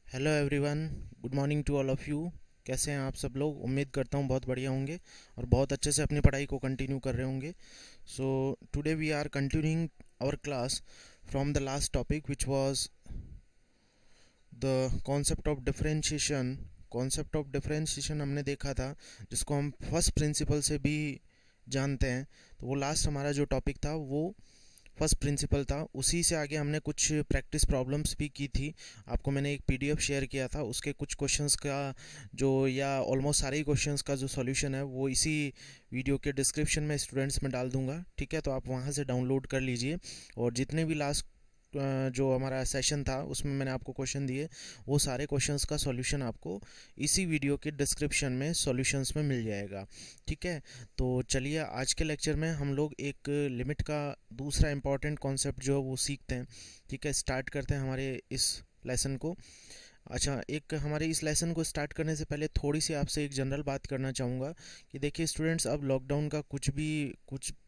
Hello everyone. Good morning to all of you. कैसे हैं आप सब लोग? उम्मीद करता हूँ बहुत बढ़िया होंगे और बहुत अच्छे से अपनी पढ़ाई को कंटिन्यू कर रहे होंगे। So today we are continuing our class from the last topic which was the concept of differentiation. Concept of differentiation हमने देखा था, जिसको हम फर्स्ट प्रिंसिपल से भी जानते हैं। तो वो लास्ट हमारा जो टॉपिक था वो फर्स्ट प्रिंसिपल था। उसी से आगे हमने कुछ प्रैक्टिस प्रॉब्लम्स भी की थी। आपको मैंने एक पीडीएफ शेयर किया था, उसके कुछ क्वेश्चंस का जो या ऑलमोस्ट सारे ही क्वेश्चंस का जो सॉल्यूशन है वो इसी वीडियो के डिस्क्रिप्शन में स्टूडेंट्स में डाल दूंगा। ठीक है, तो आप वहां से डाउनलोड कर लीजिए। और जितने भी लास्ट जो हमारा सेशन था उसमें मैंने आपको क्वेश्चन दिए, वो सारे क्वेश्चंस का सॉल्यूशन आपको इसी वीडियो के डिस्क्रिप्शन में सॉल्यूशंस में मिल जाएगा। ठीक है, तो चलिए आज के लेक्चर में हम लोग एक लिमिट का दूसरा इंपॉर्टेंट कॉन्सेप्ट जो है वो सीखते हैं। ठीक है, स्टार्ट करते हैं हमारे इस लेसन को। अच्छा, एक हमारे इस लेसन को स्टार्ट करने से पहले थोड़ी सी आपसे एक जनरल बात करना चाहूँगा कि देखिए स्टूडेंट्स, अब लॉकडाउन का कुछ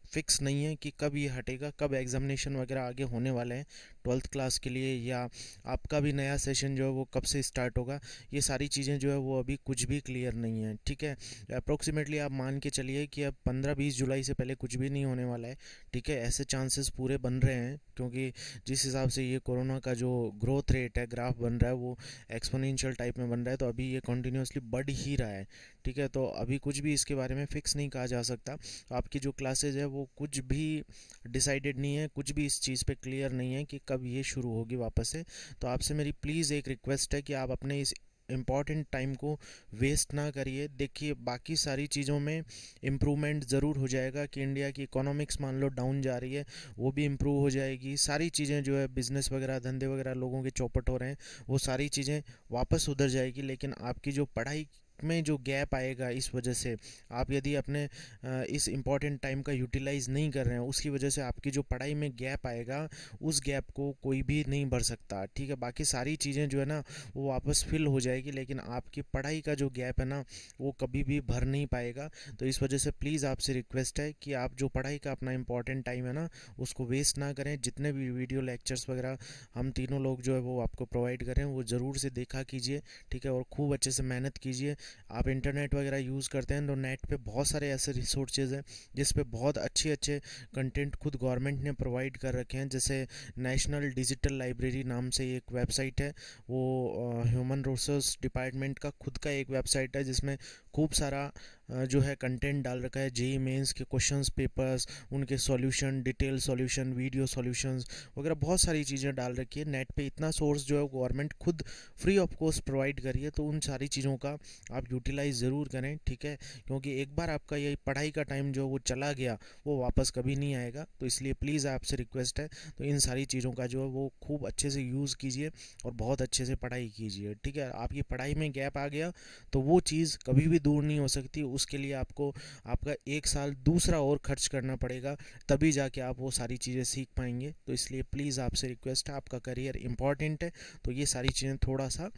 फिक्स नहीं है कि कब ये हटेगा, कब एग्जामिनेशन वगैरह आगे होने वाले हैं ट्वेल्थ क्लास के लिए, या आपका भी नया सेशन जो है वो कब से स्टार्ट होगा। ये सारी चीज़ें जो है वो अभी कुछ भी क्लियर नहीं है। ठीक है, अप्रोक्सीमेटली आप मान के चलिए कि अब 15-20 जुलाई से पहले कुछ भी नहीं होने वाला है। ठीक है, ऐसे चांसेस पूरे बन रहे हैं, क्योंकि जिस हिसाब से ये कोरोना का जो ग्रोथ रेट है, ग्राफ बन रहा है, वो एक्सपोनेंशियल टाइप में बन रहा है। तो अभी ये कंटिन्यूसली बढ़ ही रहा है। ठीक है, तो अभी कुछ भी इसके बारे में फिक्स नहीं कहा जा सकता। तो आपकी जो क्लासेज है वो कुछ भी डिसाइडेड नहीं है, कुछ भी इस चीज़ पे क्लियर नहीं है कि कब ये शुरू होगी वापस से। तो आपसे मेरी प्लीज़ एक रिक्वेस्ट है कि आप अपने इस इम्पॉर्टेंट टाइम को वेस्ट ना करिए। देखिए बाकी सारी चीज़ों में इम्प्रूवमेंट ज़रूर हो जाएगा कि इंडिया की इकोनॉमिक्स मान लो डाउन जा रही है, वो भी इम्प्रूव हो जाएगी। सारी चीज़ें जो है बिज़नेस वगैरह, धंधे वगैरह लोगों के चौपट हो रहे हैं, वो सारी चीज़ें वापस उधर जाएगी। लेकिन आपकी जो पढ़ाई में जो गैप आएगा इस वजह से, आप यदि अपने इस इम्पॉर्टेंट टाइम का यूटिलाइज़ नहीं कर रहे हैं, उसकी वजह से आपकी जो पढ़ाई में गैप आएगा, उस गैप को कोई भी नहीं भर सकता। ठीक है, बाकी सारी चीज़ें जो है ना वो वापस फिल हो जाएगी, लेकिन आपकी पढ़ाई का जो गैप है ना वो कभी भी भर नहीं पाएगा। तो इस वजह से प्लीज़ आपसे रिक्वेस्ट है कि आप जो पढ़ाई का अपना इम्पॉर्टेंट टाइम है ना उसको वेस्ट ना करें। जितने भी वीडियो लेक्चर्स वगैरह हम तीनों लोग जो है वो आपको प्रोवाइड करें, वो ज़रूर से देखा कीजिए। ठीक है, और खूब अच्छे से मेहनत कीजिए। आप इंटरनेट वगैरह यूज़ करते हैं तो नेट पे बहुत सारे ऐसे रिसोर्सेज हैं जिस पे बहुत अच्छे अच्छे कंटेंट खुद गवर्नमेंट ने प्रोवाइड कर रखे हैं। जैसे नेशनल डिजिटल लाइब्रेरी नाम से एक वेबसाइट है, वो ह्यूमन रिसोर्स डिपार्टमेंट का खुद का एक वेबसाइट है, जिसमें खूब सारा जो है कंटेंट डाल रखा है। जेई मेंस के क्वेश्चंस पेपर्स, उनके solution, detail solution, video solutions वगैरह बहुत सारी चीज़ें डाल रखी है। नेट पे इतना सोर्स जो है गवर्नमेंट खुद फ्री ऑफ कॉस्ट प्रोवाइड करी है। तो उन सारी चीज़ों का आप यूटिलाइज़ ज़रूर करें। ठीक है, क्योंकि एक बार आपका ये पढ़ाई का टाइम जो वो चला गया, वो वापस कभी नहीं आएगा। तो इसलिए प्लीज़ आपसे रिक्वेस्ट है, तो इन सारी चीज़ों का जो है वो खूब अच्छे से यूज़ कीजिए और बहुत अच्छे से पढ़ाई कीजिए। ठीक है, आपकी पढ़ाई में गैप आ गया तो वो चीज़ कभी भी दूर नहीं हो सकती। उसके लिए आपको आपका एक साल दूसरा और खर्च करना पड़ेगा, तभी जाके आप वो सारी चीज़ें सीख पाएंगे। तो इसलिए प्लीज़ आपसे रिक्वेस्ट है, आपका करियर इंपॉर्टेंट है, तो ये सारी चीज़ें थोड़ा सा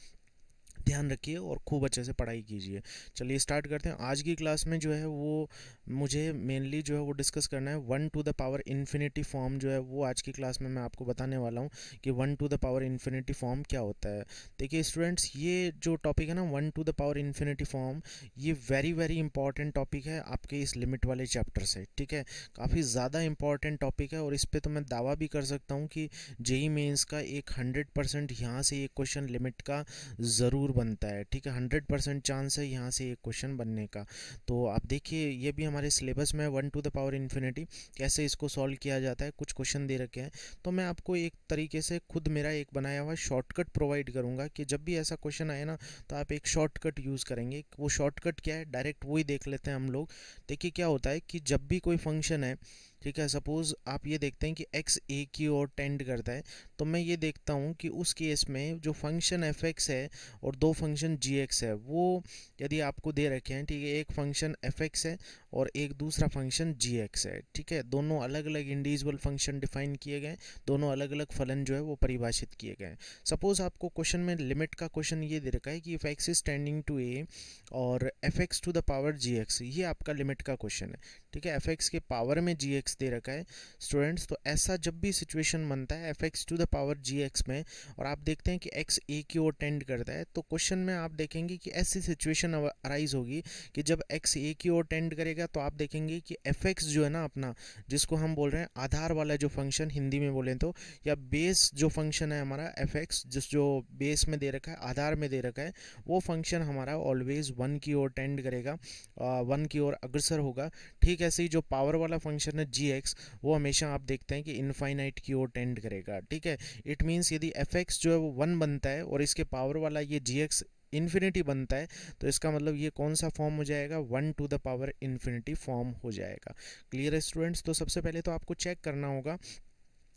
ध्यान रखिए और खूब अच्छे से पढ़ाई कीजिए। चलिए स्टार्ट करते हैं। आज की क्लास में जो है वो मुझे मेनली जो है वो डिस्कस करना है 1 to the power infinity form. जो है वो आज की क्लास में मैं आपको बताने वाला हूँ कि 1 to the power infinity form क्या होता है। देखिए स्टूडेंट्स, ये जो टॉपिक है ना 1 to the power infinity form, ये वेरी वेरी इंपॉर्टेंट टॉपिक है आपके इस लिमिट वाले चैप्टर से। ठीक है, काफ़ी ज़्यादा इंपॉर्टेंट टॉपिक है और इस पर तो मैं दावा भी कर सकता हूँ कि जेई मेंस का एक 100% यहाँ से एक क्वेश्चन लिमिट का ज़रूर बनता है। ठीक है, 100% चांस है यहाँ से एक क्वेश्चन बनने का। तो आप देखिए ये भी हमारे सिलेबस में 1 टू द पावर इन्फिनिटी कैसे इसको सॉल्व किया जाता है, कुछ क्वेश्चन दे रखे हैं। तो मैं आपको एक तरीके से खुद मेरा एक बनाया हुआ शॉर्टकट प्रोवाइड करूँगा कि जब भी ऐसा क्वेश्चन आए ना तो आप एक शॉर्टकट यूज़ करेंगे। वो शॉर्टकट क्या है, डायरेक्ट वही देख लेते हैं हम लोग। देखिए क्या होता है कि जब भी कोई फंक्शन है, ठीक है, सपोज़ आप ये देखते हैं कि x a की ओर टेंड करता है, तो मैं ये देखता हूँ कि उस केस में जो फंक्शन एफ एक्स है और दो फंक्शन जी एक्स है, वो यदि आपको दे रखे हैं, ठीक है, एक फंक्शन एफ एक्स है और एक दूसरा फंक्शन जी एक्स है। ठीक है, दोनों अलग अलग इंडिविजुअल फंक्शन डिफाइन किए गए, दोनों अलग अलग फलन जो है वो परिभाषित किए गए। सपोज़ आपको क्वेश्चन में लिमिट का क्वेश्चन ये दे रखा है कि if x is tending to a और f x to the power g x, ये आपका लिमिट का क्वेश्चन है। ठीक है, एफ एक्स के पावर में जी एक्स एक्स दे रखा है स्टूडेंट्स, तो ऐसा जब भी सिचुएशन बनता है f x to the power g x में, और आप देखते हैं कि एक्स ए की ओर टेंड करता है, तो क्वेश्चन में आप देखेंगे कि ऐसी सिचुएशन अराइज होगी कि जब एक्स ए की ओर टेंड करेगा तो आप देखेंगे कि एफ एक्स जो है ना अपना, जिसको हम बोल रहे हैं आधार वाला जो फंक्शन हिंदी में बोलें तो, या बेस जो फंक्शन है हमारा एफ एक्स, जो बेस में दे रखा है, आधार में दे रखा है, वो फंक्शन हमारा ऑलवेज वन की ओर टेंड करेगा, वन की ओर अग्रसर होगा। ठीक ऐसे ही जो पावर वाला फंक्शन है जी एक्स, वो हमेशा आप देखते हैं कि इनफाइनाइट की ओर टेंड करेगा। ठीक है, इट मीन्स यदि एफ एक्स जो है वो वन बनता है और इसके पावर वाला ये जी एक्स इन्फिनिटी बनता है, तो इसका मतलब ये कौन सा फॉर्म हो जाएगा, one two the power infinity form हो जाएगा। क्लियर है स्टूडेंट्स? तो सबसे पहले तो आपको चेक करना होगा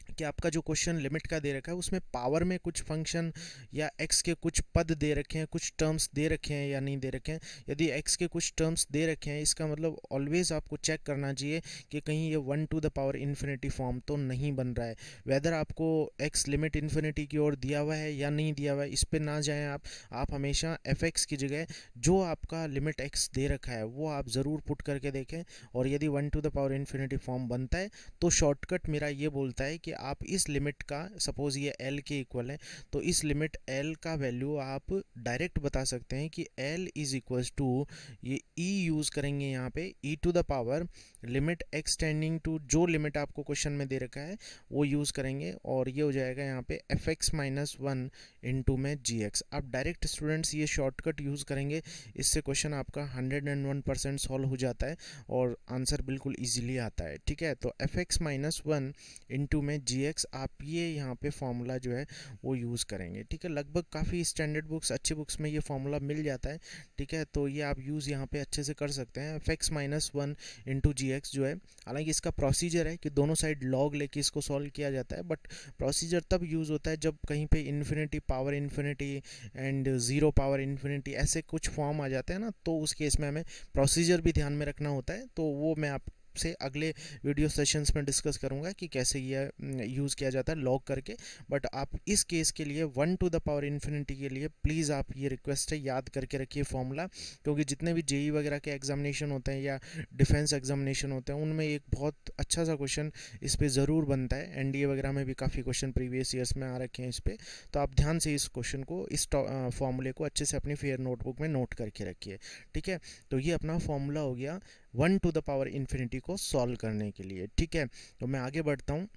कि आपका जो क्वेश्चन लिमिट का दे रखा है उसमें पावर में कुछ फंक्शन या एक्स के कुछ पद दे रखे हैं, कुछ टर्म्स दे रखे हैं या नहीं दे रखे हैं। यदि एक्स के कुछ टर्म्स दे रखे हैं, इसका मतलब ऑलवेज आपको चेक करना चाहिए कि कहीं ये one two the power infinity form तो नहीं बन रहा है। वेदर आपको एक्स लिमिट इन्फिनिटी की ओर दिया हुआ है या नहीं दिया हुआ है, इस पर ना जाएँ आप हमेशा एफ एक्स की जगह जो आपका लिमिट एक्स दे रखा है वो आप ज़रूर पुट करके देखें, और यदि one two the power infinity form बनता है तो शॉर्टकट मेरा ये बोलता है कि आप इस लिमिट का, सपोज ये l के इक्वल है, तो इस लिमिट l का वैल्यू आप डायरेक्ट बता सकते हैं कि l इज इक्वल्स टू, ये e यूज़ करेंगे यहाँ पे, e to the power limit x tending to, जो लिमिट आपको क्वेश्चन में दे रखा है वो यूज़ करेंगे, और ये हो जाएगा यहाँ पे F x minus one into में जी एक्स। आप डायरेक्ट स्टूडेंट्स ये शॉर्टकट यूज़ करेंगे, इससे क्वेश्चन आपका 101% सॉल्व हो जाता है और आंसर बिल्कुल ईजिली आता है। ठीक है, तो f x minus one into में जी एक्स, आप ये यहाँ पे फॉर्मूला जो है वो यूज़ करेंगे। ठीक है, लगभग काफ़ी स्टैंडर्ड बुक्स, अच्छे बुक्स में ये फॉर्मूला मिल जाता है। ठीक है, तो ये आप यूज़ यहाँ पे अच्छे से कर सकते हैं। F x minus one into g x जो है, हालांकि इसका प्रोसीजर है कि दोनों साइड लॉग लेके इसको सॉल्व किया जाता है, बट प्रोसीजर तब यूज़ होता है जब कहीं पे infinity power infinity and zero power infinity ऐसे कुछ फॉर्म आ जाते हैं ना, तो उस केस में हमें प्रोसीजर भी ध्यान में रखना होता है। तो वो मैं आप से अगले वीडियो सेशंस में डिस्कस करूंगा कि कैसे ये यूज़ किया जाता है लॉग करके। बट आप इस केस के लिए one two the power infinity के लिए प्लीज़ आप ये रिक्वेस्ट है याद करके रखिए फॉर्मूला, क्योंकि जितने भी जेई वगैरह के एग्जामिनेशन होते हैं या डिफेंस एग्जामिनेशन होते हैं उनमें एक बहुत अच्छा सा क्वेश्चन इस पर ज़रूर बनता है। एनडीए वगैरह में भी काफ़ी क्वेश्चन प्रीवियस ईयर्स में आ रखे हैं इस पर, तो आप ध्यान से इस क्वेश्चन को, इस फॉर्मूले को अच्छे से अपनी फेयर नोटबुक में नोट करके रखिए। ठीक है, तो ये अपना फॉर्मूला हो गया one two the power infinity को सॉल्व करने के लिए। ठीक है, तो मैं आगे बढ़ता हूँ।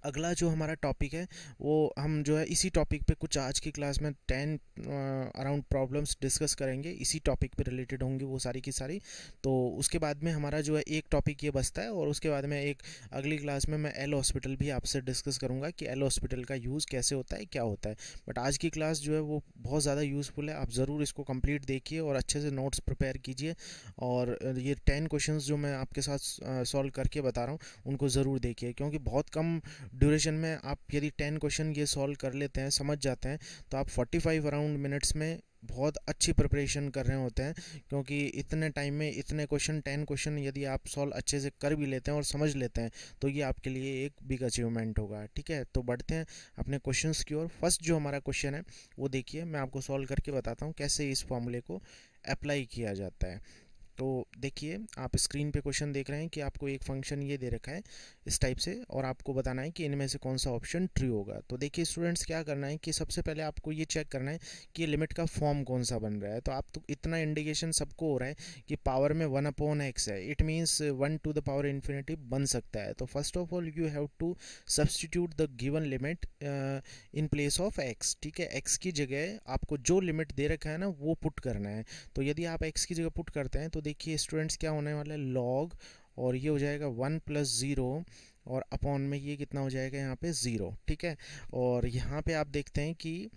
अगला जो हमारा टॉपिक है वो हम जो है इसी टॉपिक पे कुछ आज की क्लास में 10 अराउंड प्रॉब्लम्स डिस्कस करेंगे, इसी टॉपिक पे रिलेटेड होंगी वो सारी की सारी। तो उसके बाद में हमारा जो है एक टॉपिक ये बचता है, और उसके बाद में एक अगली क्लास में मैं एल हॉस्पिटल भी आपसे डिस्कस करूँगा कि एल हॉस्पिटल का यूज़ कैसे होता है, क्या होता है। बट आज की क्लास जो है वो बहुत ज़्यादा यूज़फुल है, आप ज़रूर इसको कंप्लीट देखिए और अच्छे से नोट्स प्रिपेयर कीजिए, और ये 10 क्वेश्चन जो मैं आपके साथ सॉल्व करके बता रहा हूँ उनको ज़रूर देखिए, क्योंकि बहुत कम ड्यूरेशन में आप यदि 10 क्वेश्चन ये सॉल्व कर लेते हैं, समझ जाते हैं, तो आप 45 अराउंड मिनट्स में बहुत अच्छी प्रिपरेशन कर रहे होते हैं। क्योंकि इतने टाइम में इतने क्वेश्चन 10 क्वेश्चन यदि आप सॉल्व अच्छे से कर भी लेते हैं और समझ लेते हैं तो ये आपके लिए एक बिग अचीवमेंट होगा। ठीक है, तो बढ़ते हैं अपने क्वेश्चंस की ओर। फर्स्ट जो हमारा क्वेश्चन है वो देखिए, मैं आपको सॉल्व करके बताता हूँ कैसे इस फॉर्मूले को अप्लाई किया जाता है। तो देखिए, आप स्क्रीन पे क्वेश्चन देख रहे हैं कि आपको एक फंक्शन ये दे रखा है इस टाइप से, और आपको बताना है कि इनमें से कौन सा ऑप्शन ट्रू होगा। तो देखिए स्टूडेंट्स, क्या करना है कि सबसे पहले आपको ये चेक करना है कि लिमिट का फॉर्म कौन सा बन रहा है। तो आप तो इतना इंडिकेशन सबको हो रहा है कि पावर में 1/x है, it means 1 to the power infinity बन सकता है। तो first of all you have to substitute the given limit in place of x। ठीक है, x की जगह आपको जो लिमिट दे रखा है ना वो पुट करना है। तो यदि आप x की जगह पुट करते हैं तो देखिए स्टूडेंट्स क्या होने वाला है, लॉग, और ये हो जाएगा 1 + 0, और अपॉन में ये कितना हो जाएगा यहाँ पे 0। ठीक है, और यहाँ पे आप देखते हैं कि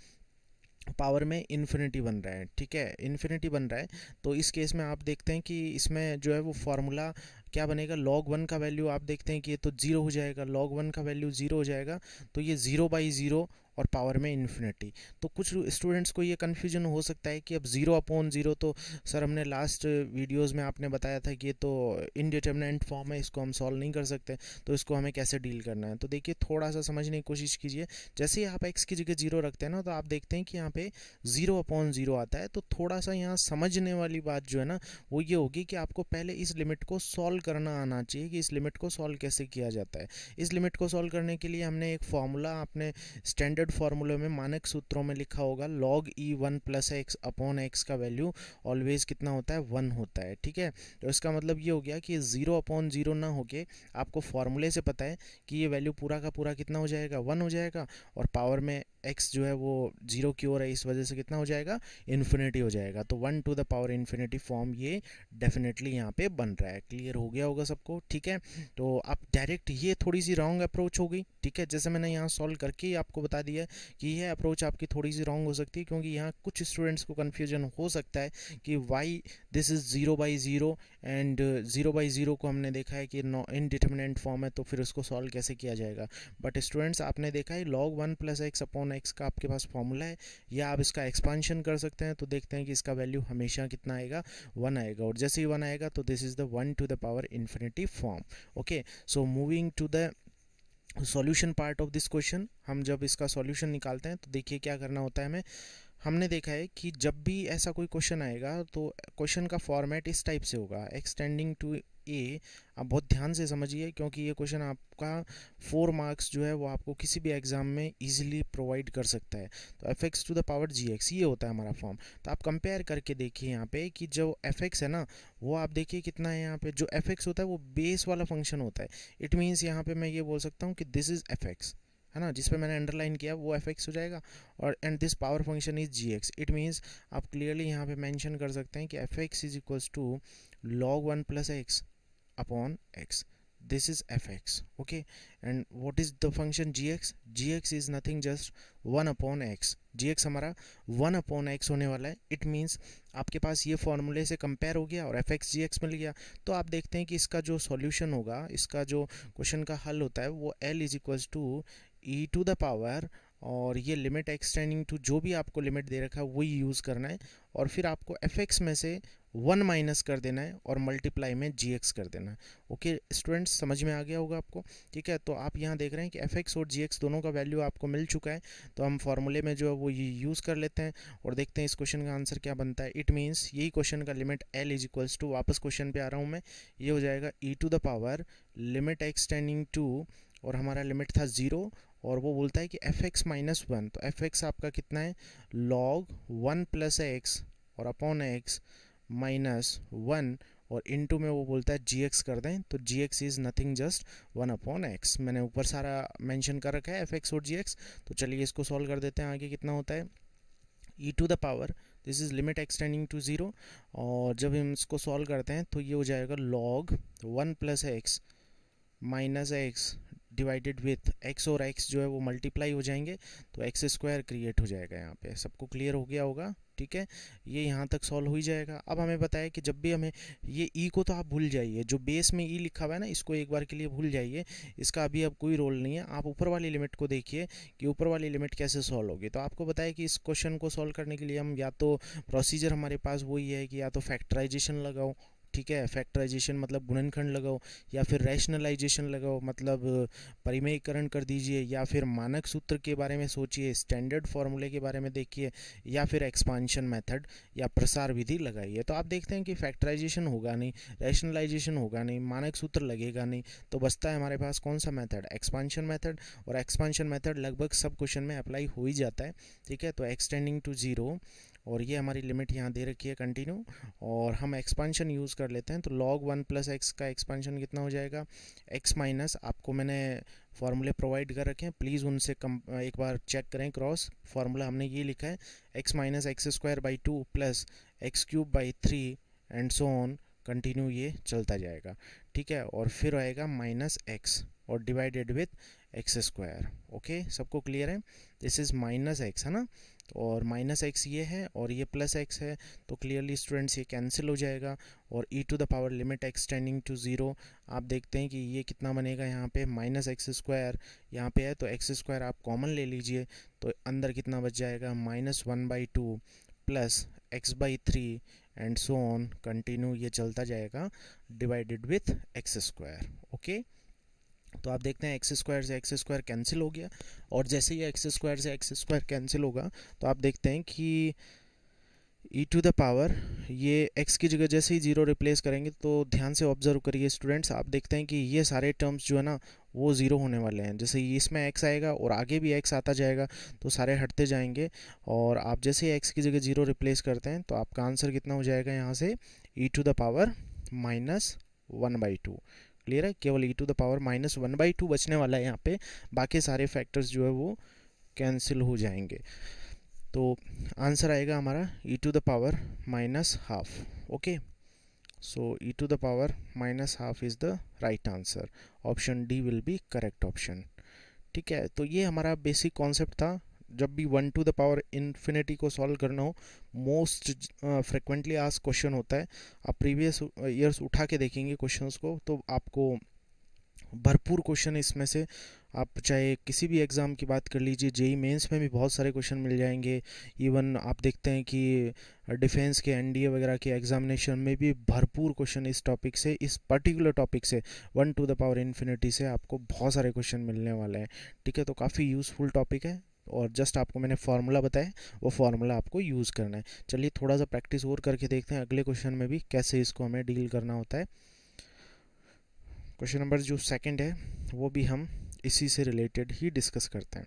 पावर में इन्फिनिटी बन रहा है। ठीक है, इन्फिनिटी बन रहा है, तो इस केस में आप देखते हैं कि इसमें जो है वो फार्मूला क्या बनेगा, log 1 का वैल्यू आप देखते हैं कि ये तो 0 हो जाएगा, log 1 का वैल्यू 0 हो जाएगा, तो ये 0/0 और पावर में इन्फिनिटी। तो कुछ स्टूडेंट्स को ये कन्फ्यूजन हो सकता है कि अब 0/0 तो सर हमने लास्ट वीडियोस में आपने बताया था कि ये तो इनडिटरमिनेंट फॉर्म है, इसको हम सॉल्व नहीं कर सकते, तो इसको हमें कैसे डील करना है। तो देखिए थोड़ा सा समझने की कोशिश कीजिए। जैसे ही आप x की जगह 0 रखते हैं ना, तो आप देखते हैं कि यहाँ पे 0/0 आता है। तो थोड़ा सा यहाँ समझने वाली बात जो है ना वो ये होगी कि आपको पहले इस लिमिट को सॉल्व करना आना चाहिए कि इस लिमिट को सॉल्व कैसे किया जाता है। इस लिमिट को सॉल्व करने के लिए हमने एक फॉर्मूला अपने स्टैंडर्ड फार्मूले में मानक सूत्रों में लिखा होगा, log e1 plus x upon x का वैल्यू ऑलवेज कितना होता है, 1 होता है। ठीक है, तो इसका मतलब ये हो गया कि 0/0 ना होके आपको फार्मूले से पता है कि ये वैल्यू पूरा का पूरा कितना हो जाएगा, 1 हो जाएगा, और पावर में x जो है वो 0 की ओर है, इस वजह से कितना हो जाएगा, इन्फिनिटी हो जाएगा। तो 1 to the power infinity form ये डेफिनेटली यहाँ पे बन रहा है। क्लियर हो गया होगा सबको? ठीक है, तो आप डायरेक्ट, ये थोड़ी सी रॉन्ग अप्रोच हो गई। ठीक है, जैसे मैंने यहाँ सॉल्व करके ही आपको बता दिया कि यह अप्रोच आपकी थोड़ी सी रॉन्ग हो सकती है, क्योंकि यहाँ कुछ स्टूडेंट्स को कन्फ्यूजन हो सकता है कि वाई दिस इज़ 0/0 एंड 0/0 को हमने देखा है कि इनडिटरमिनेंट फॉर्म है, तो फिर उसको सॉल्व कैसे किया जाएगा। बट स्टूडेंट्स आपने देखा है log 1 plus x upon x का आपके पास फॉर्मूला है, या आप इसका एक्सपांशन कर सकते हैं। तो देखते हैं कि इसका वैल्यू हमेशा कितना आएगा, 1 आएगा, और जैसे ही 1 आएगा तो this is the 1 to the power infinity form. Okay, so moving to the solution part of this question. हम जब इसका सॉल्यूशन निकालते हैं तो देखिए क्या करना होता है हमें। हमने देखा है कि जब भी ऐसा कोई क्वेश्चन आएगा तो क्वेश्चन का फॉर्मेट इस टाइप से होगा, एक्सटेंडिंग टू ए। आप बहुत ध्यान से समझिए, क्योंकि ये क्वेश्चन आपका 4 मार्क्स जो है वो आपको किसी भी एग्जाम में इजीली प्रोवाइड कर सकता है। तो f x to the power g x, ये होता है हमारा फॉर्म। तो आप कंपेयर करके देखिए यहाँ पे कि जो एफ एक्स है ना, वो आप देखिए कितना है। यहाँ पे जो एफ एक्स होता है वो बेस वाला फंक्शन होता है। इट मीन्स यहाँ पे मैं ये बोल सकता हूँ कि दिस इज एफ एक्स, है ना, जिस पे मैंने अंडरलाइन किया वो एफ एक्स हो जाएगा, और and this power function is g x. It means आप क्लियरली यहाँ पे मेंशन कर सकते हैं कि f x is equals to log 1 plus x upon x. this is fx. Okay, and what is the function gx? gx is nothing just 1 upon x. gx हमारा 1 upon x होने वाला है। इट मीन्स आपके पास ये फॉर्मूले से compare हो गया और fx gx मिल गया। तो आप देखते हैं कि इसका जो सॉल्यूशन होगा, इसका जो क्वेश्चन का हल होता है वो l is equals to e to the power, और ये लिमिट एक्सटेंडिंग टू जो भी आपको लिमिट दे रखा है वही यूज़ करना है, और फिर आपको fx में से 1 माइनस कर देना है और मल्टीप्लाई में gx कर देना है। ओके स्टूडेंट्स, समझ में आ गया होगा आपको? ठीक है, तो आप यहाँ देख रहे हैं कि fx और gx दोनों का वैल्यू आपको मिल चुका है। तो हम फॉर्मूले में जो है वो ये यूज़ कर लेते हैं और देखते हैं इस क्वेश्चन का आंसर क्या बनता है। इट मीन्स यही क्वेश्चन का limit l is equals to, वापस क्वेश्चन पे आ रहा हूँ मैं, ये हो जाएगा e to the power limit x tending to, और हमारा लिमिट था 0, और वो बोलता है कि fx माइनस 1। तो fx आपका कितना है, log 1 प्लस एक्स और अपॉन एक्स माइनस 1, और इनटू में वो बोलता है gx कर दें। तो gx is nothing just 1 upon x. मैंने ऊपर सारा मेंशन कर रखा है fx और gx। तो चलिए इसको सॉल्व कर देते हैं। आगे कितना होता है, e to the power, this is limit x tending to 0, और जब हम इसको सॉल्व करते हैं तो ये हो जाएगा log 1 plus x minus x divided with x, और x जो है वो मल्टीप्लाई हो जाएंगे, तो एक्स स्क्वायर क्रिएट हो जाएगा। यहाँ पे सबको क्लियर हो गया होगा? ठीक है, ये यहाँ तक सॉल्व हो ही जाएगा। अब हमें बताया कि जब भी हमें ये e को, तो आप भूल जाइए, जो बेस में e लिखा हुआ है ना, इसको एक बार के लिए भूल जाइए, इसका अभी अब कोई रोल नहीं है। आप ऊपर वाली लिमिट को देखिए कि ऊपर वाली लिमिट कैसे सॉल्व होगी। तो आपको बताया कि इस क्वेश्चन को सॉल्व करने के लिए हम या तो प्रोसीजर हमारे पास वही है कि या तो फैक्टराइजेशन लगाओ, ठीक है, फैक्टराइजेशन मतलब गुणनखंड लगाओ, या फिर रैशनलाइजेशन लगाओ मतलब परिमेयीकरण कर दीजिए, या फिर मानक सूत्र के बारे में सोचिए, स्टैंडर्ड फार्मूले के बारे में देखिए, या फिर एक्सपांशन मेथड या प्रसार विधि लगाइए। तो आप देखते हैं कि फैक्टराइजेशन होगा नहीं, रैशनलाइजेशन होगा नहीं, मानक सूत्र लगेगा नहीं, तो बचता है हमारे पास कौन सा मेथड, एक्सपांशन मेथड। और एक्सपांशन मेथड लगभग सब क्वेश्चन में अप्लाई हो ही जाता है। ठीक है, तो एक्सटेंडिंग टू 0, और ये हमारी लिमिट यहाँ दे रखी है कंटिन्यू, और हम एक्सपांशन यूज़ कर लेते हैं। तो log 1 प्लस एक्स का एक्सपांशन कितना हो जाएगा, x माइनस, आपको मैंने फार्मूले प्रोवाइड कर रखे हैं, प्लीज़ उनसे एक बार चेक करें क्रॉस। फार्मूला हमने ये लिखा है x minus x square by 2 plus x cube by 3 and so on, continue ये चलता जाएगा। ठीक है, और फिर आएगा माइनस एक्स और divided with x square. Okay, सबको क्लियर है? दिस इज़ माइनस एक्स, है ना, और माइनस एक्स ये है और ये प्लस एक्स है, तो क्लियरली स्टूडेंट्स ये कैंसिल हो जाएगा। और e to the power limit x tending to zero, आप देखते हैं कि ये कितना बनेगा यहाँ पे माइनस एक्स स्क्वायर, यहाँ पे है तो एक्स स्क्वायर आप कॉमन ले लीजिए, तो अंदर कितना बच जाएगा -1/2 plus x by three and so on continue, ये चलता जाएगा divided with x square. Okay, तो आप देखते हैं एक्स स्क्वायर से एक्स स्क्वायर कैंसिल हो गया, और जैसे ही एक्स स्क्वायर से एक्स स्क्वायर कैंसिल होगा तो आप देखते हैं कि ई टू द पावर ये x की जगह जैसे ही जीरो रिप्लेस करेंगे, तो ध्यान से ऑब्जर्व करिए स्टूडेंट्स, आप देखते हैं कि ये सारे टर्म्स जो है ना वो ज़ीरो होने वाले हैं। जैसे इसमें x आएगा और आगे भी x आता जाएगा तो सारे हटते जाएंगे, और आप जैसे ही x की जगह जीरो रिप्लेस करते हैं तो आपका आंसर कितना हो जाएगा यहाँ से ई टू द पावर -1/2। क्लियर है, केवल ई टू द पावर -1/2 बचने वाला है यहाँ पे, बाकी सारे फैक्टर्स जो है वो कैंसिल हो जाएंगे। तो आंसर आएगा हमारा e to the power -half. Okay, so e to the power -half is the right answer, option D will be correct option. ठीक है, तो ये हमारा बेसिक कॉन्सेप्ट था। जब भी 1 टू द पावर इन्फिनिटी को सॉल्व करना हो, मोस्ट फ्रिक्वेंटली आस्क्ड क्वेश्चन होता है, आप प्रीवियस ईयर्स उठा के देखेंगे क्वेश्चंस को तो आपको भरपूर क्वेश्चन इसमें से, आप चाहे किसी भी एग्ज़ाम की बात कर लीजिए, जेई मेंस में भी बहुत सारे क्वेश्चन मिल जाएंगे। इवन आप देखते हैं कि डिफेंस के एनडीए वगैरह के एग्जामिनेशन में भी भरपूर क्वेश्चन इस टॉपिक से, इस पर्टिकुलर टॉपिक से 1 टू द पावर इन्फिनिटी से आपको बहुत सारे क्वेश्चन मिलने वाले हैं। ठीक है, तो काफ़ी यूज़फुल टॉपिक है, और जस्ट आपको मैंने फार्मूला बताया, वो फार्मूला आपको यूज़ करना है। चलिए थोड़ा सा प्रैक्टिस और करके देखते हैं अगले क्वेश्चन में भी कैसे इसको हमें डील करना होता है। क्वेश्चन नंबर जो सेकंड है वो भी हम इसी से रिलेटेड ही डिस्कस करते हैं।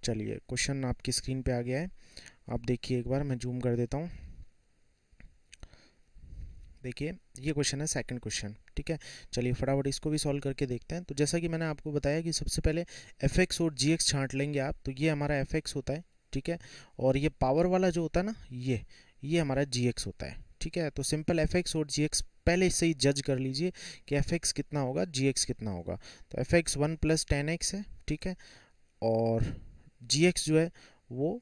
चलिए क्वेश्चन आपकी स्क्रीन पे आ गया है, आप देखिए एक बार, मैं जूम कर देता हूँ। देखिए ये क्वेश्चन है सेकंड क्वेश्चन। ठीक है, चलिए फटाफट इसको भी सॉल्व करके देखते हैं। तो जैसा कि मैंने आपको बताया कि सबसे पहले एफ एक्स और जी एक्स छांट लेंगे आप, तो ये हमारा एफ एक्स होता है। ठीक है, और ये पावर वाला जो होता है ना, ये हमारा जी एक्स होता है। ठीक है, तो सिंपल एफ एक्स और जी एक्स पहले से ही जज कर लीजिए कि एफ एक्स कितना होगा, जी एक्स कितना होगा। तो एफ एक्स 1 + 10x है। ठीक है, और जी एक्स जो है वो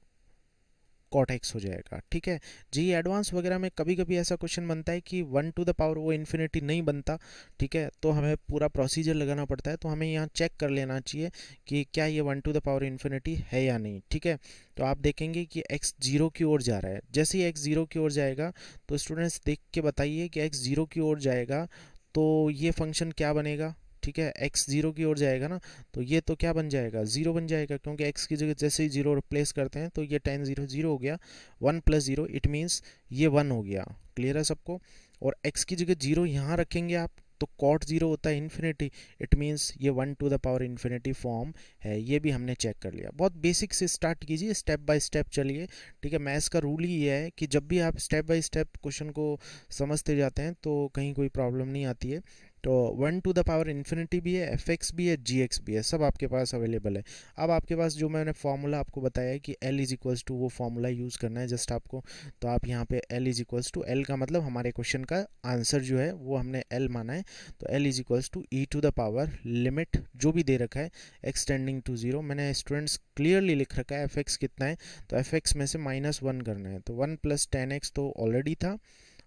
कॉट एक्स हो जाएगा। ठीक है, जी एडवांस वगैरह में कभी कभी ऐसा क्वेश्चन बनता है कि 1 टू द पावर वो इन्फिनिटी नहीं बनता। ठीक है, तो हमें पूरा प्रोसीजर लगाना पड़ता है, तो हमें यहाँ चेक कर लेना चाहिए कि क्या ये 1 टू द पावर इन्फिनिटी है या नहीं। ठीक है, तो आप देखेंगे कि x जीरो की ओर जा रहा है, जैसे ही x जीरो की ओर जाएगा तो स्टूडेंट्स देख के बताइए कि x जीरो की ओर जाएगा तो ये फंक्शन क्या बनेगा। ठीक है, x जीरो की ओर जाएगा ना, तो ये तो क्या बन जाएगा, ज़ीरो बन जाएगा, क्योंकि x की जगह जैसे ही जीरो रिप्लेस करते हैं तो ये tan ज़ीरो ज़ीरो हो गया, 1 + 0 इट मीन्स ये 1 हो गया। क्लियर है सबको, और x की जगह जीरो यहाँ रखेंगे आप तो cot ज़ीरो होता है इन्फिनिटी, इट मीन्स ये 1 to the power infinity form है। ये भी हमने चेक कर लिया। बहुत बेसिक से स्टार्ट कीजिए, स्टेप बाय स्टेप चलिए। ठीक है, मैथ्स का रूल ही ये है कि जब भी आप स्टेप बाय स्टेप क्वेश्चन को समझते जाते हैं तो कहीं कोई प्रॉब्लम नहीं आती है। तो 1 टू द पावर इन्फिनिटी भी है, एफ एक्स भी है, जी एक्स भी है, सब आपके पास अवेलेबल है। अब आपके पास जो मैंने फार्मूला आपको बताया है कि L इज इक्वल्स टू, वो फार्मूला यूज़ करना है जस्ट आपको। तो आप यहाँ पे L is equals to, L का मतलब हमारे क्वेश्चन का आंसर जो है वो हमने L माना है, तो L is equals to e to the power limit जो भी दे रखा है एक्सटेंडिंग टू ज़ीरो, मैंने स्टूडेंट्स क्लियरली लिख रखा है एफ एक्स कितना है, तो एफ एक्स में से -1 करना है, तो 1 + 10x तो ऑलरेडी था,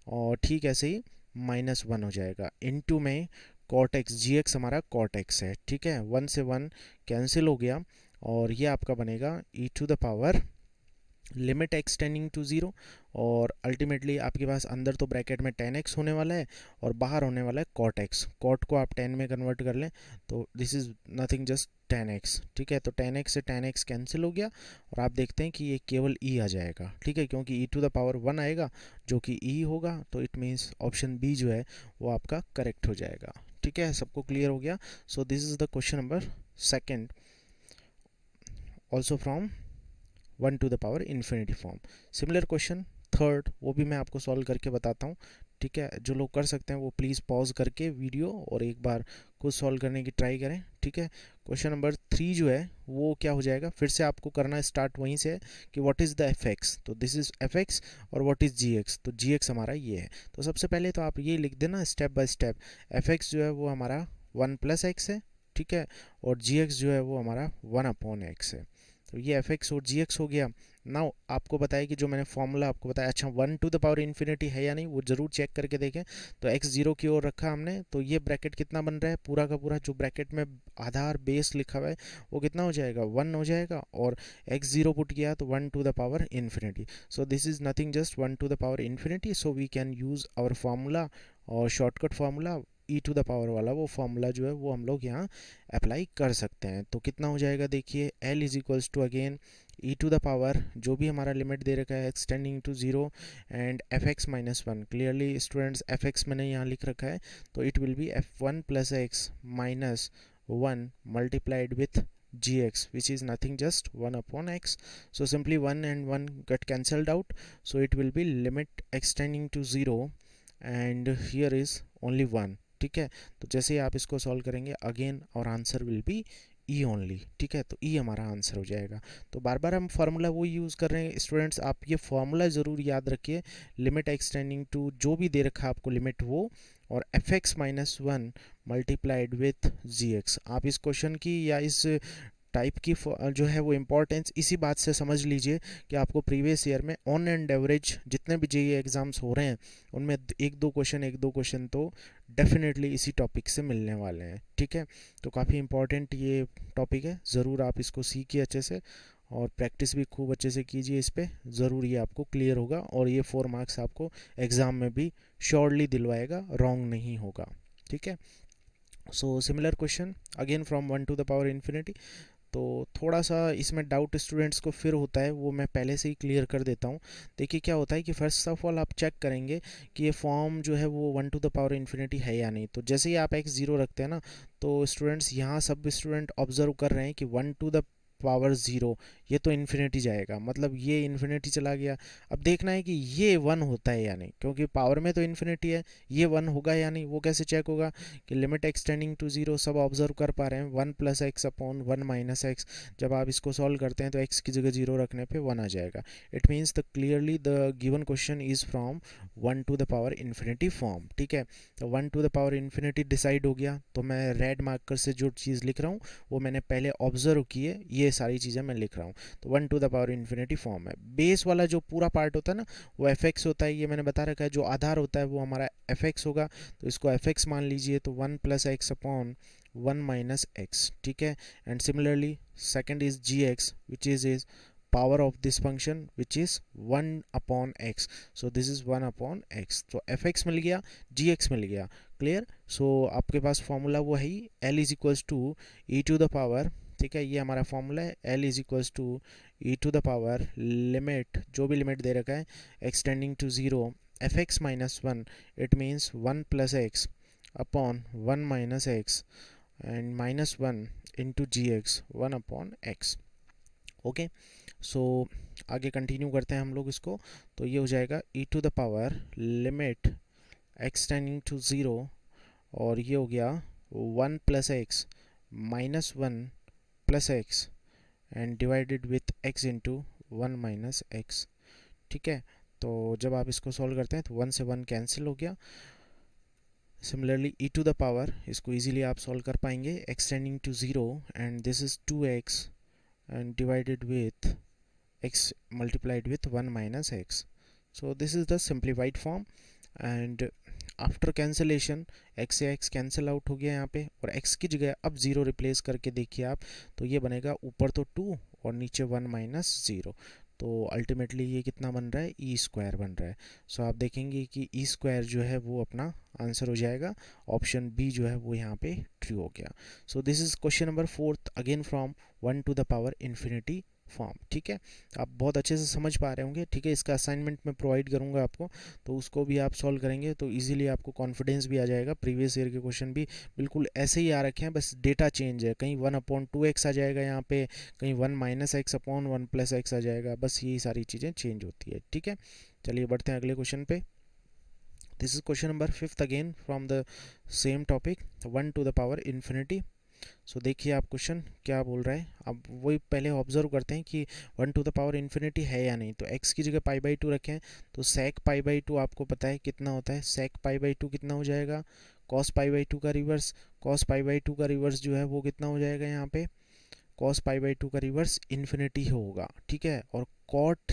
और ठीक ऐसे ही -1 हो जाएगा इनटू में कॉट एक्स, जी एक्स हमारा कॉट एक्स है। ठीक है, 1 से 1 कैंसिल हो गया, और ये आपका बनेगा e to the power limit x tending to zero, और अल्टीमेटली आपके पास अंदर तो ब्रैकेट में 10x होने वाला है और बाहर होने वाला है कॉट एक्स। कॉट को आप 10 में कन्वर्ट कर लें तो this is nothing just 10x। ठीक है, तो 10x से 10x कैंसिल हो गया, और आप देखते हैं कि ये केवल e आ जाएगा। ठीक है, क्योंकि ई टू द पावर 1 आएगा जो कि e होगा, तो इट मीन्स ऑप्शन बी जो है वो आपका करेक्ट हो जाएगा। ठीक है, सबको क्लियर हो गया। So this is the question number second, also from 1 to the power infinity form. Similar question third, वो भी मैं आपको सॉल्व करके बताता हूँ। ठीक है, जो लोग कर सकते हैं वो प्लीज़ पॉज करके वीडियो और एक बार खुद सॉल्व करने की ट्राई करें। ठीक है, क्वेश्चन नंबर 3 जो है वो क्या हो जाएगा, फिर से आपको करना स्टार्ट वहीं से कि what is the F x, तो दिस इज़ एफ एक्स, और व्हाट इज़ जी एक्स, तो जी एक्स हमारा ये है। तो सबसे पहले तो आप ये लिख देना step by step, F x जो है वो हमारा 1 + x है। ठीक है, और जी एक्स जो है वो हमारा 1/x है। तो ये एफ एक्स और जी एक्स हो गया। नाउ आपको बताया कि जो मैंने फॉर्मूला आपको बताया, अच्छा 1⁻∞ है या नहीं वो ज़रूर चेक करके देखें। तो x 0 की ओर रखा हमने, तो ये ब्रैकेट कितना बन रहा है, पूरा का पूरा जो ब्रैकेट में आधार बेस लिखा हुआ है वो कितना हो जाएगा, 1 हो जाएगा। और x 0 पुट किया तो 1⁻∞। So this is nothing just 1⁻∞। So we can use our formula और शॉर्टकट फार्मूला e⁻ वाला, वो फार्मूला जो है वो हम लोग यहाँ अप्लाई कर सकते हैं। तो कितना हो जाएगा देखिए, l is equals to again e⁻, जो भी हमारा लिमिट दे रखा है x tending to 0 and f(x−1), clearly students f(x) मैंने यहाँ लिख रखा है, तो it will be f1 + x - 1 multiplied with gx, which is nothing just 1/x. So simply 1 and 1 get cancelled out, so it will be limit extending to 0 and here is only 1। ठीक है, तो जैसे ही आप इसको सॉल्व करेंगे again और answer will be e only. ठीक है, तो ई हमारा आंसर हो जाएगा। तो बार बार हम फार्मूला वो यूज़ कर रहे हैं स्टूडेंट्स, आप ये फार्मूला ज़रूर याद रखिए, लिमिट एक्सटेंडिंग टू जो भी दे रखा है आपको लिमिट वो, और f(x−1) मल्टीप्लाइड विथ gx। आप इस क्वेश्चन की या इस टाइप की जो है वो इम्पोर्टेंस इसी बात से समझ लीजिए कि आपको प्रीवियस ईयर में ऑन एंड एवरेज जितने भी जेईई एग्ज़ाम्स हो रहे हैं उनमें एक दो क्वेश्चन तो डेफिनेटली इसी टॉपिक से मिलने वाले हैं। ठीक है, तो काफ़ी इम्पोर्टेंट ये टॉपिक है, ज़रूर आप इसको सीखिए अच्छे से और प्रैक्टिस भी खूब अच्छे से कीजिए इस पर, ज़रूर ये आपको क्लियर होगा और ये 4 मार्क्स आपको एग्ज़ाम में भी श्योरली दिलवाएगा, रॉन्ग नहीं होगा। ठीक है, so similar question again from 1⁻∞। तो थोड़ा सा इसमें डाउट स्टूडेंट्स को फिर होता है, वो मैं पहले से ही क्लियर कर देता हूँ। देखिए क्या होता है कि फर्स्ट ऑफ ऑल आप चेक करेंगे कि ये फॉर्म जो है वो 1⁻∞ है या नहीं। तो जैसे ही आप x 0 रखते हैं ना, तो स्टूडेंट्स यहाँ सब स्टूडेंट ऑब्जर्व कर रहे हैं कि 1⁻0 ये तो इन्फिनिटी जाएगा, मतलब ये इन्फिनिटी चला गया। अब देखना है कि ये 1 होता है या नहीं, क्योंकि पावर में तो इन्फिनिटी है, ये 1 होगा या नहीं वो कैसे चेक होगा कि लिमिट एक्सटेंडिंग टू 0 सब ऑब्जर्व कर पा रहे हैं, 1 + x/1 - x। जब आप इसको सॉल्व करते हैं तो x की जगह 0 रखने पे 1 आ जाएगा। It means the clearly the given question is from 1⁻∞ form. ठीक है, तो 1⁻∞ डिसाइड हो गया, तो मैं रेड मार्कर से जो चीज़ लिख रहा हूँ वो मैंने पहले ऑब्जर्व की है, ये सारी चीज़ें मैं लिख रहा हूँ। तो 1⁻∞ फॉर्म है। बेस वाला जो पूरा पार्ट होता है ना वो f(x) होता है, ये मैंने बता रखा है। जो आधार होता है वो हमारा f(x) होगा, तो इसको f(x) मान लीजिए, तो 1 + x/1 - x। ठीक है, and similarly second is gx which is power of this function which is 1/x। so this is 1/x। तो f(x) मिल गया, gx मिल गया, क्लियर। सो आपके पास फॉर्मूला वो है ही, l is equals to e⁻। ठीक है, ये हमारा फॉर्मूला है, l is equals to e⁻, limit जो भी लिमिट दे रखा है x tending to 0 f(x−1), it means 1 + x/1 - x and -1 into gx 1/x। Okay, so आगे कंटिन्यू करते हैं हम लोग इसको। तो ये हो जाएगा e⁻, लिमिट एक्सटेंडिंग टू 0, और ये हो गया 1 + x -1 + x and divided with x into 1 - x। ठीक है, तो जब आप इसको सॉल्व करते हैं तो 1 से 1 कैंसिल हो गया। सिमिलरली e⁻, इसको इजीली आप सॉल्व कर पाएंगे, x tending to 0 and this is 2x and divided with x multiplied with 1 - x। so this is the simplified form and after cancellation x से x कैंसिल आउट हो गया यहाँ पे, और x की जगह अब 0 रिप्लेस करके देखिए आप, तो ये बनेगा ऊपर तो 2 और नीचे 1 - 0। तो अल्टीमेटली ये कितना बन रहा है, e² बन रहा है। सो आप देखेंगे कि e² जो है वो अपना आंसर हो जाएगा, ऑप्शन बी जो है वो यहाँ पे ट्रू हो गया। So this is question number 4 again from 1⁻∞ form. ठीक है, आप बहुत अच्छे से समझ पा रहे होंगे। ठीक है, इसका असाइनमेंट मैं प्रोवाइड करूंगा आपको, तो उसको भी आप सॉल्व करेंगे तो इजीली आपको कॉन्फिडेंस भी आ जाएगा। प्रीवियस ईयर के क्वेश्चन भी बिल्कुल ऐसे ही आ रखे हैं, बस डेटा चेंज है, कहीं 1/2x आ जाएगा यहाँ पे, कहीं 1 - x/1 + x आ जाएगा, बस यही सारी चीज़ें चेंज होती है। ठीक है, चलिए बढ़ते हैं अगले क्वेश्चन पे। This is question number 5 again from the same topic 1⁻∞। सो देखिए आप क्वेश्चन क्या बोल रहा है। अब वही पहले ऑब्जर्व करते हैं कि 1⁻∞ है या नहीं। तो x की जगह π/2 रखें, तो sec π/2 आपको पता है कितना होता है, sec π/2 कितना हो जाएगा, cos π/2 का रिवर्स, cos π/2 का रिवर्स जो है वो कितना हो जाएगा यहाँ पे कॉस पाई बाई टू का रिवर्स इन्फिनिटी होगा, ठीक है। और कॉट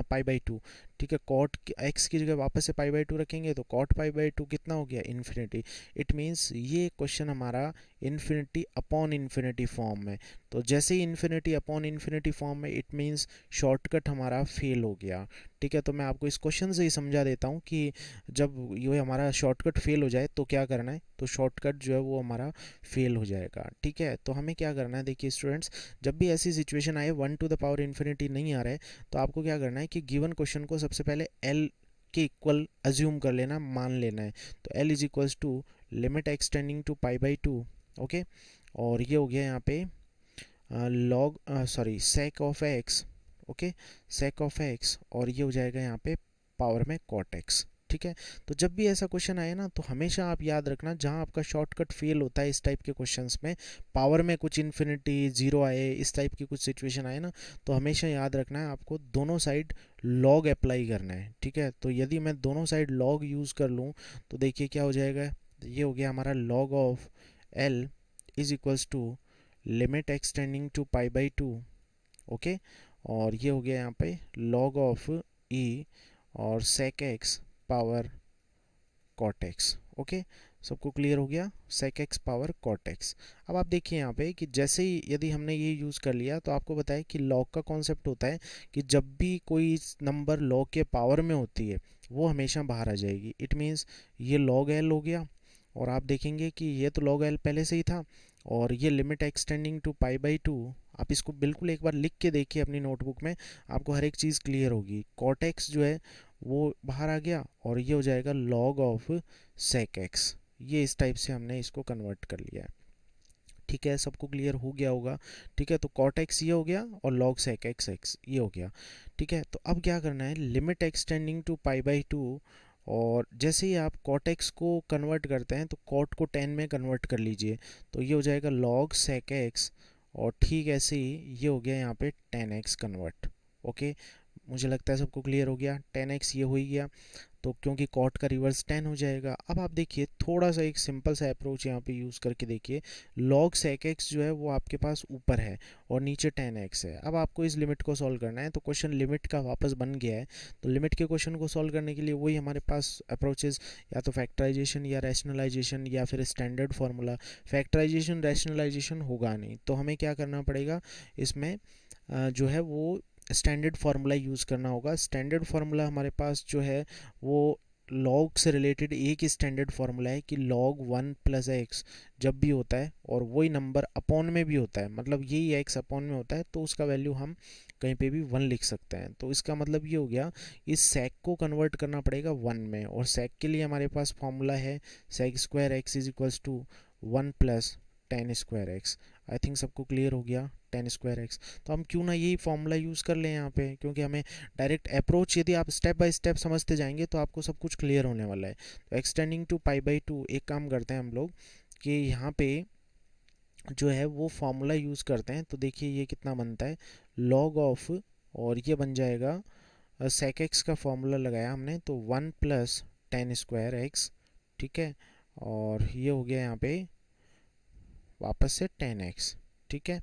पाई बाई टू, ठीक है, कॉट एक्स की जगह वापस से पाई बाई टू रखेंगे तो कॉट पाई बाई टू कितना हो गया, इन्फिनिटी। इट मीन्स ये क्वेश्चन हमारा इन्फिनिटी अपॉन इन्फिनिटी फॉर्म में। तो जैसे ही इन्फिनिटी अपॉन इन्फिनिटी फॉर्म में, इट मीन्स शॉर्टकट हमारा फेल हो गया, ठीक है। तो मैं आपको इस क्वेश्चन से ही समझा देता हूँ कि जब ये हमारा शॉर्टकट फेल हो जाए तो क्या करना है, तो शॉर्टकट जो है वो हमारा फेल हो जाएगा, ठीक है। तो हमें क्या करना है, देखिए स्टूडेंट्स, जब भी ऐसी सिचुएशन आए 1 टू द पावर इन्फिनिटी नहीं आ रहा है, तो आपको क्या करना है कि गिवन क्वेश्चन को सबसे पहले एल के इक्वल अज्यूम कर लेना, मान लेना है। तो L is equals to limit x tending to pi by two, okay. और ये हो गया यहाँ पे log sorry sec of x, okay, sec of x, और ये हो जाएगा यहाँ पे पावर में कॉट एक्स, ठीक है। तो जब भी ऐसा क्वेश्चन आए ना, तो हमेशा आप याद रखना, जहाँ आपका शॉर्टकट फेल होता है इस टाइप के क्वेश्चंस में, पावर में कुछ इन्फिनिटी जीरो आए, इस टाइप की कुछ सिचुएशन आए ना, तो हमेशा याद रखना है आपको दोनों साइड लॉग अप्लाई करना है, ठीक है। तो यदि मैं दोनों साइड लॉग यूज़ कर लूँ तो देखिए क्या हो जाएगा, ये हो गया हमारा log of L is equals to limit x tending to pi by two, okay. और ये हो गया यहाँ पे लॉग ऑफ ई और sec x power cot x, okay. सबको क्लियर हो गया, sec x power cot x. अब आप देखिए यहाँ पे कि जैसे ही यदि हमने ये यूज़ कर लिया, तो आपको बताया कि लॉग का कॉन्सेप्ट होता है कि जब भी कोई नंबर लॉग के पावर में होती है वो हमेशा बाहर आ जाएगी। इट मीन्स ये लॉग एल हो गया, और आप देखेंगे कि ये तो लॉग एल पहले से ही था, और ये limit x tending to pi by two, आप इसको बिल्कुल एक बार लिख के देखिए अपनी नोटबुक में, आपको हर एक चीज़ क्लियर होगी। कॉट एक्स जो है वो बाहर आ गया, और ये हो जाएगा लॉग ऑफ सेक एक्स। ये इस टाइप से हमने इसको कन्वर्ट कर लिया है, ठीक है। सबको क्लियर हो गया होगा, ठीक है। तो कॉट एक्स ये हो गया और लॉग सेक एक्स एक्स ये हो गया, ठीक है। तो अब क्या करना है, limit x tending to pi by two, और जैसे ही आप कॉट एक्स को कन्वर्ट करते हैं तो कॉट को 10 में कन्वर्ट कर लीजिए, तो ये हो जाएगा लॉग सेक एक्स, और ठीक ऐसे ही ये हो गया यहाँ पे 10x कन्वर्ट, ओके। मुझे लगता है सबको क्लियर हो गया, 10x ये हो ही गया, तो क्योंकि कॉट का रिवर्स 10 हो जाएगा। अब आप देखिए थोड़ा सा एक सिंपल सा अप्रोच यहाँ पे यूज़ करके देखिए, लॉग सेक एक्स जो है वो आपके पास ऊपर है और नीचे 10x है। अब आपको इस लिमिट को सॉल्व करना है, तो क्वेश्चन लिमिट का वापस बन गया है। तो लिमिट के क्वेश्चन को सॉल्व करने के लिए वही हमारे पास अप्रोचेस, या तो फैक्टराइजेशन या रैशनलाइजेशन या फिर स्टैंडर्ड फार्मूला। फैक्टराइजेशन रैशनलाइजेशन होगा नहीं, तो हमें क्या करना पड़ेगा इसमें, जो है वो स्टैंडर्ड फार्मूला यूज़ करना होगा। स्टैंडर्ड फार्मूला हमारे पास जो है वो लॉग से रिलेटेड एक ही स्टैंडर्ड फार्मूला है कि लॉग 1 प्लस एक्स जब भी होता है और वही नंबर अपॉन में भी होता है, मतलब यही एक्स अपॉन में होता है, तो उसका वैल्यू हम कहीं पे भी 1 लिख सकते हैं। तो इसका मतलब ये हो गया, इस सेक को कन्वर्ट करना पड़ेगा 1 में, और सेक के लिए हमारे पास फार्मूला है sec square x is equals to 1 plus 10 square x. I think सबको क्लियर हो गया, 10 स्क्वायर एक्स। तो हम क्यों ना यही फॉर्मूला यूज़ कर लें यहाँ पे, क्योंकि हमें डायरेक्ट अप्रोच यदि आप स्टेप बाय स्टेप समझते जाएंगे तो आपको सब कुछ क्लियर होने वाला है। तो x tending to pi by two, एक काम करते हैं हम लोग कि यहाँ पे जो है वो फॉर्मूला यूज़ करते हैं। तो देखिए ये कितना बनता है, लॉग ऑफ, और ये बन जाएगा सेक एक्स का फॉर्मूला लगाया हमने तो 1 प्लस 10 स्क्वायर एक्स, ठीक है। और ये हो गया यहाँ पे वापस से 10x, ठीक है।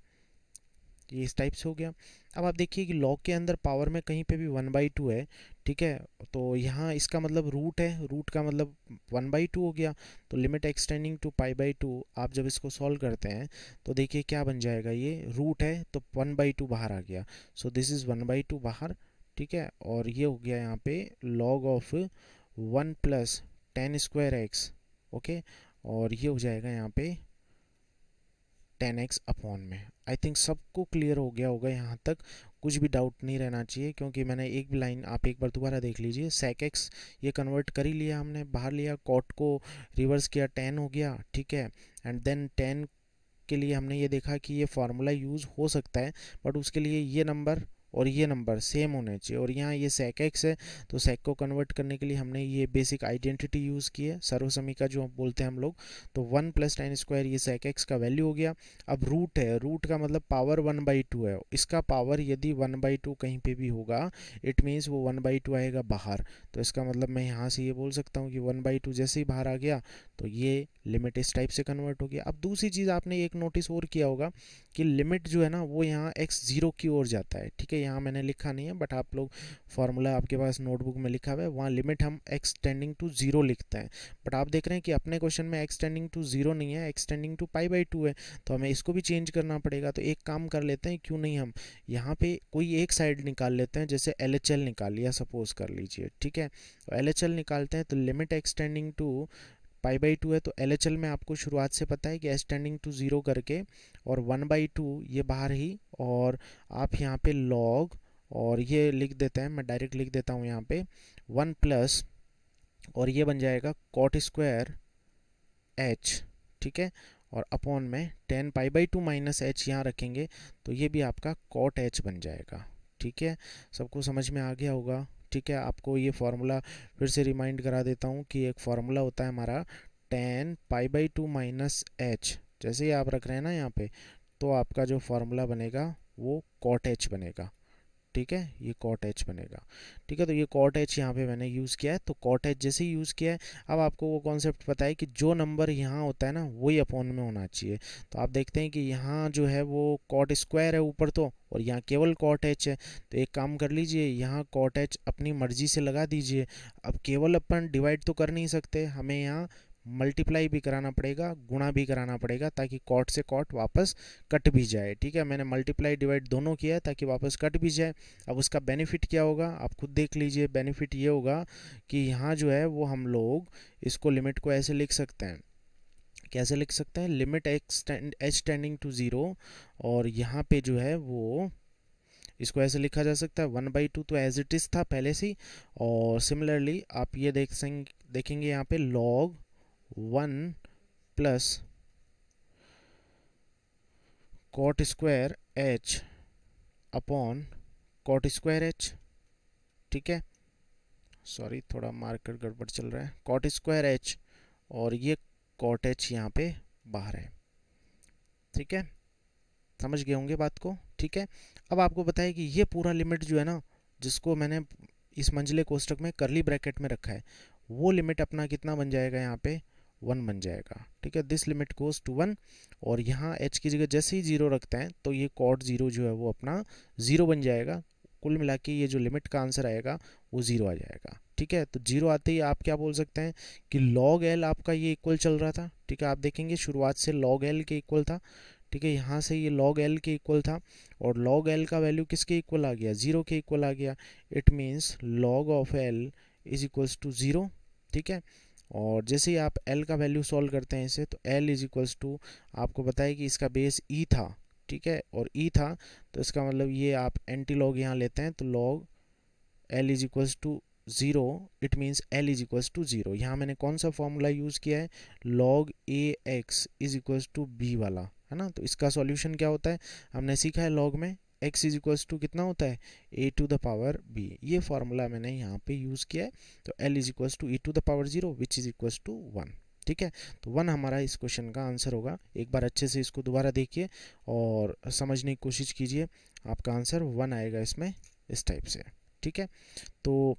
ये इस टाइप से हो गया। अब आप देखिए कि लॉग के अंदर पावर में कहीं पे भी 1/2 है, ठीक है। तो यहाँ इसका मतलब रूट है, रूट का मतलब 1/2 हो गया। तो limit x tending to pi by two, आप जब इसको सॉल्व करते हैं तो देखिए क्या बन जाएगा, ये रूट है तो 1/2 बाहर आ गया, सो दिस इज़ 1/2 बाहर, ठीक है। और ये हो गया यहाँ पे log of 1 plus 10 square x, okay. और ये हो जाएगा यहाँ पे 10x अपॉन में। आई थिंक सबको क्लियर हो गया होगा यहाँ तक, कुछ भी डाउट नहीं रहना चाहिए, क्योंकि मैंने एक भी लाइन आप एक बार दोबारा देख लीजिए। सेक एक्स ये कन्वर्ट कर ही लिया हमने, बाहर लिया, कॉट को रिवर्स किया, 10 हो गया, ठीक है। एंड देन 10 के लिए हमने ये देखा कि ये फार्मूला यूज़ हो सकता है, बट उसके लिए ये नंबर और ये नंबर सेम होने चाहिए, और यहाँ ये sec x है तो sec को कन्वर्ट करने के लिए हमने ये बेसिक आइडेंटिटी यूज़ की है, सर्वसमीका जो बोलते हैं हम लोग। तो 1 + tan² ये sec x का वैल्यू हो गया। अब रूट है, रूट का मतलब पावर 1/2 है, इसका पावर यदि 1/2 कहीं पे भी होगा इट मीन्स वो 1/2 आएगा बाहर। तो इसका मतलब मैं यहाँ से ये बोल सकता हूँ कि 1/2 जैसे ही बाहर आ गया तो ये लिमिट इस टाइप से कन्वर्ट हो गया। अब दूसरी चीज़ आपने एक नोटिस और किया होगा कि लिमिट जो है ना वो यहाँ x 0 की ओर जाता है, ठीक है। यहाँ मैंने लिखा नहीं है बट आप लोग फार्मूला आपके पास नोटबुक में लिखा हुआ है, वहाँ लिमिट हम x टेंडिंग टू 0 लिखते हैं। बट आप देख रहे हैं कि अपने क्वेश्चन में x टेंडिंग टू 0 नहीं है, x टेंडिंग टू π/2 है, तो हमें इसको भी चेंज करना पड़ेगा। तो एक काम कर लेते हैं, क्यों नहीं हम यहाँ पे कोई एक साइड निकाल लेते हैं, जैसे LHL निकाल लिया सपोज कर लीजिए, ठीक है। तो LHL निकालते हैं तो लिमिट x टेंडिंग टू π/2 है, तो LHL में आपको शुरुआत से पता है कि x टेंडिंग टू 0 करके और 1/2 ये बाहर ही, और आप यहाँ पे log, और ये लिख देते हैं, मैं डायरेक्ट लिख देता हूँ यहाँ पे 1 प्लस, और ये बन जाएगा cot² h, ठीक है। और अपॉन में 10 π/2 माइनस h यहाँ रखेंगे तो ये भी आपका cot h बन जाएगा, ठीक है। सबको समझ में आ गया होगा, ठीक है। आपको ये फार्मूला फिर से रिमाइंड करा देता हूँ कि एक फार्मूला होता है हमारा 10 π/2 माइनस h, जैसे ही आप रख रहे हैं ना यहाँ पे, तो आपका जो फार्मूला बनेगा वो cot h बनेगा, ठीक है। ये cot h बनेगा, ठीक है। तो ये cot h यहाँ पे मैंने यूज़ किया है, तो cot h जैसे ही यूज़ किया है, अब आपको वो कॉन्सेप्ट पता है कि जो नंबर यहाँ होता है ना वही अपॉन में होना चाहिए। तो आप देखते हैं कि यहाँ जो है वो cot² है ऊपर तो, और यहाँ केवल cot h है। तो एक काम कर लीजिए, यहाँ cot h अपनी मर्जी से लगा दीजिए। अब केवल अपन डिवाइड तो कर नहीं सकते, हमें यहाँ मल्टीप्लाई भी कराना पड़ेगा, गुणा भी कराना पड़ेगा, ताकि कॉट से कॉट वापस कट भी जाए, ठीक है। मैंने मल्टीप्लाई डिवाइड दोनों किया है ताकि वापस कट भी जाए। अब उसका बेनिफिट क्या होगा आप खुद देख लीजिए। बेनिफिट ये होगा कि यहाँ जो है वो हम लोग इसको लिमिट को ऐसे लिख सकते हैं, कैसे लिख सकते हैं, लिमिट h टेंडिंग टू 0, और यहाँ पे जो है वो इसको ऐसे लिखा जा सकता है 1/2 तो एज इट इज़ था पहले से ही। और सिमिलरली आप ये देखेंगे यहाँ पे log 1 plus cot² h upon cot² h, ठीक है। सॉरी थोड़ा मार्कर गड़बड़ चल रहा है, cot² h, और ये cot h यहाँ पे बाहर है, ठीक है। समझ गए होंगे बात को, ठीक है। अब आपको पता है कि ये पूरा लिमिट जो है ना, जिसको मैंने इस मंझले कोष्टक में करली ब्रैकेट में रखा है, वो लिमिट अपना कितना बन जाएगा यहाँ पे 1 बन जाएगा, ठीक है। दिस लिमिट गोज टू 1, और यहाँ h की जगह जैसे ही 0 रखते हैं तो ये cot 0 जो है वो अपना 0 बन जाएगा। कुल मिला के ये जो लिमिट का आंसर आएगा वो 0 आ जाएगा, ठीक है। तो 0 आते ही आप क्या बोल सकते हैं कि log l आपका ये इक्वल चल रहा था, ठीक है। आप देखेंगे शुरुआत से log l के इक्वल था, ठीक है। यहाँ से ये log l के इक्वल था, और log l का वैल्यू किसके इक्वल आ गया, 0 के इक्वल आ गया। It means log of l is equals to 0, ठीक है। और जैसे ही आप l का वैल्यू सॉल्व करते हैं इसे, तो l इज इक्वल्स टू, आपको पता है कि इसका बेस e था, ठीक है, और e था तो इसका मतलब ये आप एंटी लॉग यहाँ लेते हैं तो log l is equals to 0, it means l is equals to 0। यहाँ मैंने कौन सा फॉर्मूला यूज़ किया है, log ax is equals to b वाला, है ना। तो इसका सॉल्यूशन क्या होता है, हमने सीखा है log में x इज इक्वल्स टू कितना होता है a⁴b, ये फार्मूला मैंने यहाँ पे यूज़ किया है। तो l is equals to e⁴0 which is equals to 1, ठीक है। तो 1 हमारा इस क्वेश्चन का आंसर होगा। एक बार अच्छे से इसको दोबारा देखिए और समझने की कोशिश कीजिए, आपका आंसर 1 आएगा इसमें इस टाइप से, ठीक है। तो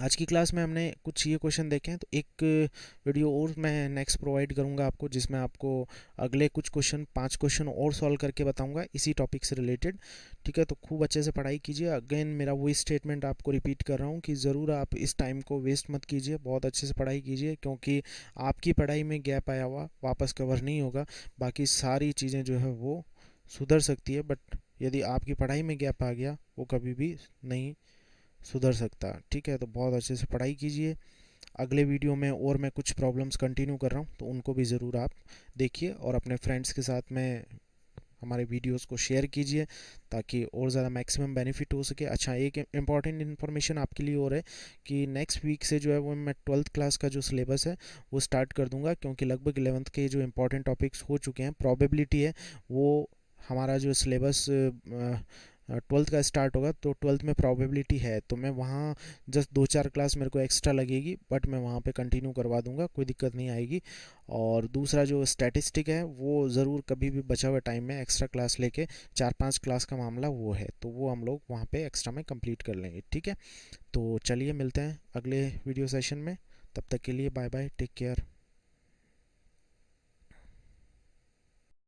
आज की क्लास में हमने कुछ ये क्वेश्चन देखे हैं, तो एक वीडियो और मैं नेक्स्ट प्रोवाइड करूंगा आपको, जिसमें आपको अगले कुछ क्वेश्चन 5 क्वेश्चन और सॉल्व करके बताऊंगा इसी टॉपिक से रिलेटेड, ठीक है। तो खूब अच्छे से पढ़ाई कीजिए। अगेन मेरा वही स्टेटमेंट आपको रिपीट कर रहा हूँ कि ज़रूर आप इस टाइम को वेस्ट मत कीजिए, बहुत अच्छे से पढ़ाई कीजिए, क्योंकि आपकी पढ़ाई में गैप आया हुआ वापस कवर नहीं होगा। बाकी सारी चीज़ें जो है वो सुधर सकती है, बट यदि आपकी पढ़ाई में गैप आ गया वो कभी भी नहीं सुधर सकता, ठीक है। तो बहुत अच्छे से पढ़ाई कीजिए। अगले वीडियो में और मैं कुछ प्रॉब्लम्स कंटिन्यू कर रहा हूँ, तो उनको भी ज़रूर आप देखिए और अपने फ्रेंड्स के साथ में हमारे वीडियोस को शेयर कीजिए, ताकि और ज़्यादा मैक्सिमम बेनिफिट हो सके। अच्छा, एक इम्पॉर्टेंट इन्फॉर्मेशन आपके लिए और है कि नेक्स्ट वीक से जो है वो मैं 12th क्लास का जो सिलेबस है वो स्टार्ट कर दूंगा, क्योंकि लगभग 11th के जो इंपॉर्टेंट टॉपिक्स हो चुके हैं, प्रॉबेबिलिटी है वो हमारा जो सिलेबस ट्वेल्थ का स्टार्ट होगा तो ट्वेल्थ में प्रोबेबिलिटी है, तो मैं वहाँ जस्ट 2-4 क्लास मेरे को एक्स्ट्रा लगेगी, बट मैं वहाँ पे कंटिन्यू करवा दूंगा, कोई दिक्कत नहीं आएगी। और दूसरा जो स्टैटिस्टिक है वो ज़रूर कभी भी बचा हुआ टाइम में एक्स्ट्रा क्लास लेके, 4-5 क्लास का मामला वो है, तो वो हम लोग वहाँ पे एक्स्ट्रा में कंप्लीट कर लेंगे, ठीक है। तो चलिए मिलते हैं अगले वीडियो सेशन में, तब तक के लिए बाय बाय, टेक केयर।